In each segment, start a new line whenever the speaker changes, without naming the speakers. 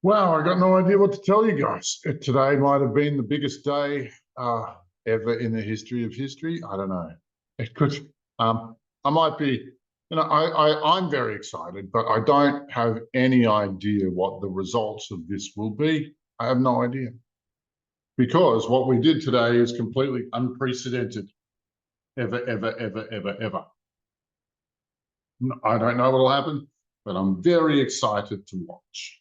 Wow, I got no idea what to tell you guys. Today might have been the biggest day ever in the history of history. I don't know. It could. I might be. I'm very excited, but I don't have any idea what the results of this will be. I have no idea because what we did today is completely unprecedented, ever, ever, ever, ever, ever. I don't know what will happen, but I'm very excited to watch.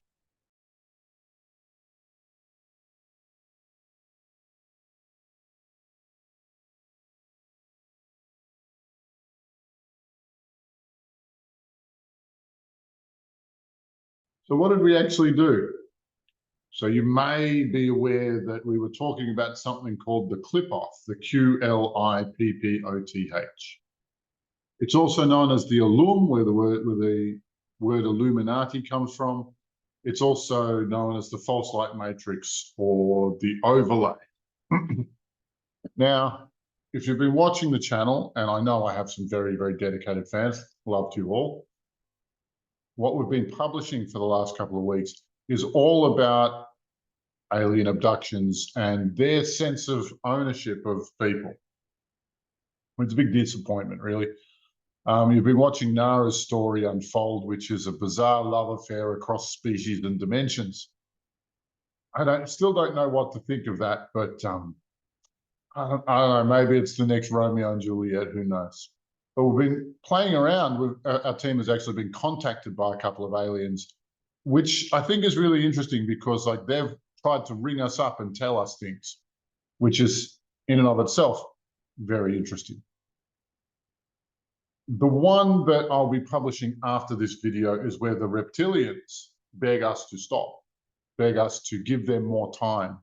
So what did we actually do? So you may be aware that we were talking about something called the clip-off, the Qlippoth. It's also known as the Illum, where the word Illuminati comes from. It's also known as the false light matrix or the overlay. Now, if you've been watching the channel, and I know I have some very, very dedicated fans, love to you all, what we've been publishing for the last couple of weeks is all about alien abductions and their sense of ownership of people. It's a big disappointment, really. You've been watching Nara's story unfold, which is a bizarre love affair across species and dimensions. I still don't know what to think of that, but I don't know, maybe it's the next Romeo and Juliet, who knows? But we've been playing around with, our team has actually been contacted by a couple of aliens, which I think is really interesting because they've tried to ring us up and tell us things, which is in and of itself very interesting. The one that I'll be publishing after this video is where the reptilians beg us to stop, beg us to give them more time.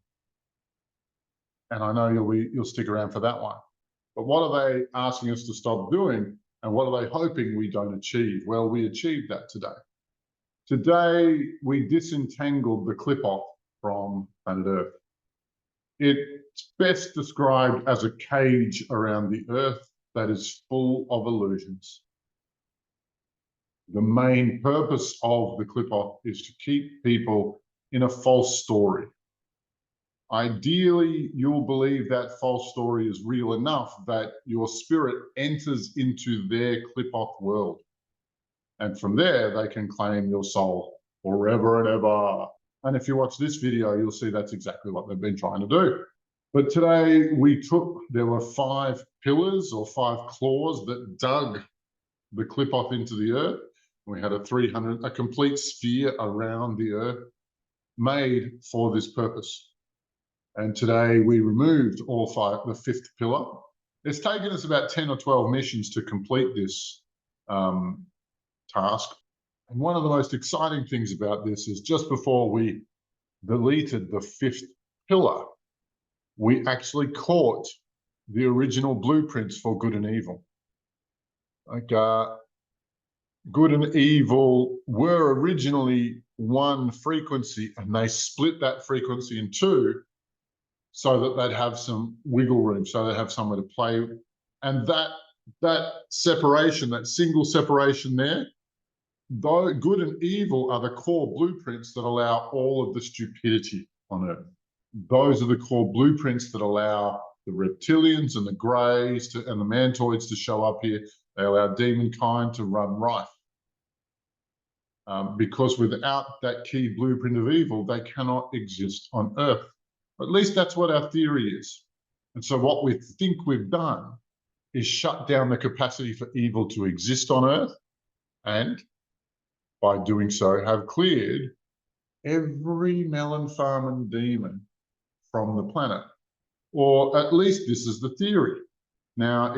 And I know you'll stick around for that one. But what are they asking us to stop doing? And what are they hoping we don't achieve? Well, we achieved that today. Today, we disentangled the clip-off from planet Earth. It's best described as a cage around the Earth that is full of illusions. The main purpose of the clip-off is to keep people in a false story. Ideally, you'll believe that false story is real enough that your spirit enters into their clip-off world. And from there, they can claim your soul forever and ever. And if you watch this video, you'll see that's exactly what they've been trying to do. But today there were 5 pillars or 5 claws that dug the clip-off into the Earth. We had a complete sphere around the Earth made for this purpose. And today we removed all 5, the 5th pillar. It's taken us about 10 or 12 missions to complete this task. And one of the most exciting things about this is just before we deleted the 5th pillar, we actually caught the original blueprints for good and evil. Good and evil were originally one frequency, and they split that frequency in 2 so that they'd have some wiggle room, so they'd have somewhere to play. And that separation, that single separation there, though good and evil are the core blueprints that allow all of the stupidity on Earth. Those are the core blueprints that allow the reptilians and the greys and the mantoids to show up here. They allow demonkind to run rife. Because without that key blueprint of evil, they cannot exist on Earth. At least that's what our theory is. And so what we think we've done is shut down the capacity for evil to exist on Earth, and by doing so have cleared every melon farm and demon from the planet. Or at least this is the theory. Now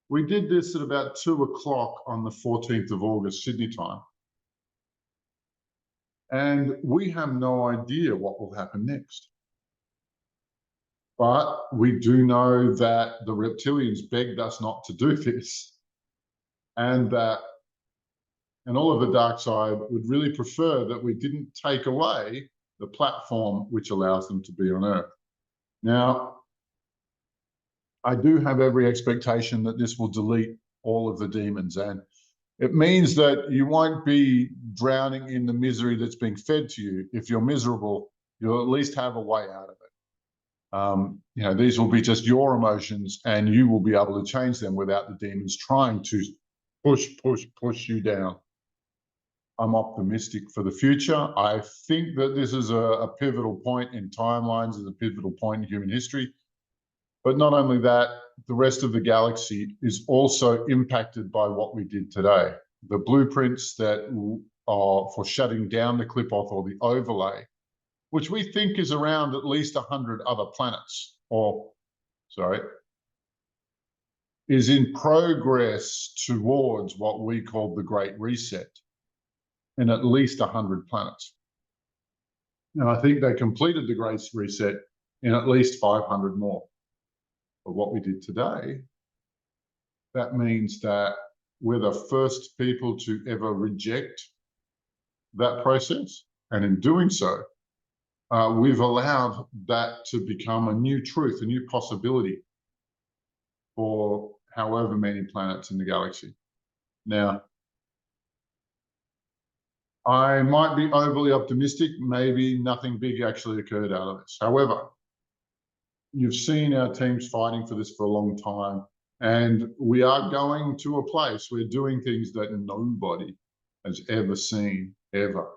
we did this at about 2 o'clock on the 14th of August, Sydney time. And we have no idea what will happen next. But we do know that the reptilians begged us not to do this, and all of the dark side would really prefer that we didn't take away the platform which allows them to be on Earth. Now, I do have every expectation that this will delete all of the demons, and It means that you won't be drowning in the misery that's being fed to you. If you're miserable, you'll at least have a way out of it. You know, these will be just your emotions, and you will be able to change them without the demons trying to push you down. I'm optimistic for the future. I think that this is a pivotal point in timelines, is a pivotal point in human history. But not only that, the rest of the galaxy is also impacted by what we did today. The blueprints that are for shutting down the clip-off or the overlay, which we think is around at least 100 other planets, is in progress towards what we call the Great Reset in at least 100 planets. And I think they completed the Great Reset in at least 500 more. But what we did today, that means that we're the first people to ever reject that process. And in doing so, we've allowed that to become a new truth, a new possibility for however many planets in the galaxy. Now, I might be overly optimistic. Maybe nothing big actually occurred out of this. However, you've seen our teams fighting for this for a long time, and we are going to a place, we're doing things that nobody has ever seen, ever.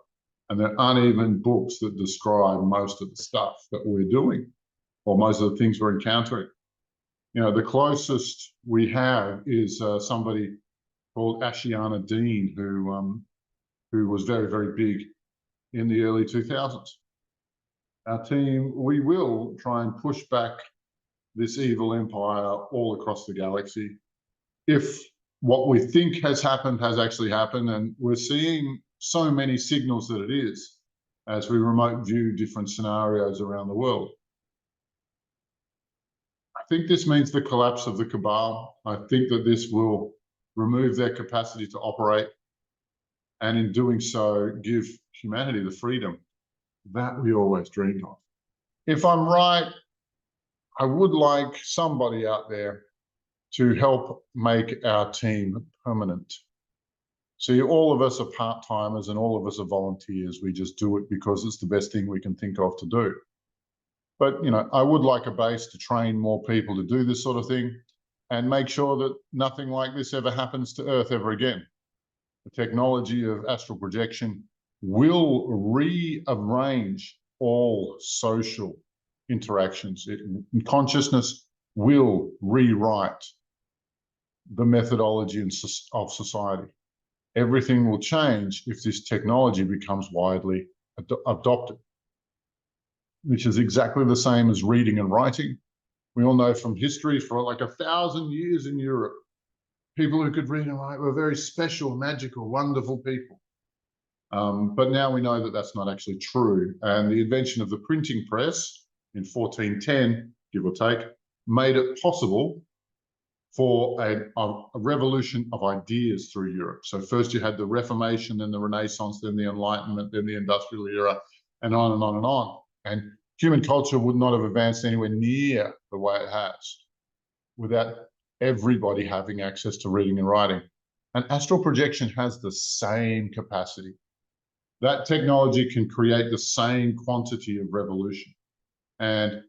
And there aren't even books that describe most of the stuff that we're doing, or most of the things we're encountering. You know, the closest we have is somebody called Ashiana Dean, who was very, very big in the early 2000s. Our team, we will try and push back this evil empire all across the galaxy. If what we think has happened has actually happened, and we're seeing so many signals that it is, as we remote view different scenarios around the world. I think this means the collapse of the Cabal. I think that this will remove their capacity to operate, and in doing so, give humanity the freedom that we always dreamed of. If I'm right, I would like somebody out there to help make our team permanent. See, all of us are part-timers and all of us are volunteers. We just do it because it's the best thing we can think of to do. But, you know, I would like a base to train more people to do this sort of thing and make sure that nothing like this ever happens to Earth ever again. The technology of astral projection will rearrange all social interactions. Consciousness will rewrite the methodology of society. Everything will change if this technology becomes widely adopted, which is exactly the same as reading and writing. We all know from history, for like 1,000 years in Europe, people who could read and write were very special, magical, wonderful people. But now we know that that's not actually true. And the invention of the printing press in 1410, give or take, made it possible for a revolution of ideas through Europe. So first you had the Reformation, then the Renaissance, then the Enlightenment, then the Industrial Era, and on and on and on. And human culture would not have advanced anywhere near the way it has without everybody having access to reading and writing. And astral projection has the same capacity. That technology can create the same quantity of revolution. And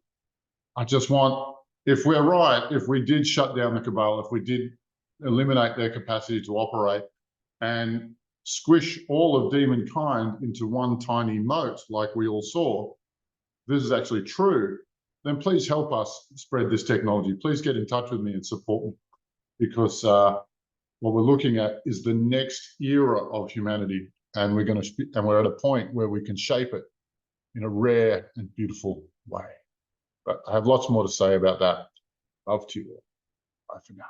I just want, if we're right, if we did shut down the Cabal, if we did eliminate their capacity to operate and squish all of demonkind into one tiny mote like we all saw, this is actually true, then please help us spread this technology. Please get in touch with me and support me, because what we're looking at is the next era of humanity, and we're at a point where we can shape it in a rare and beautiful way. But I have lots more to say about that. Love to you all. Bye for now.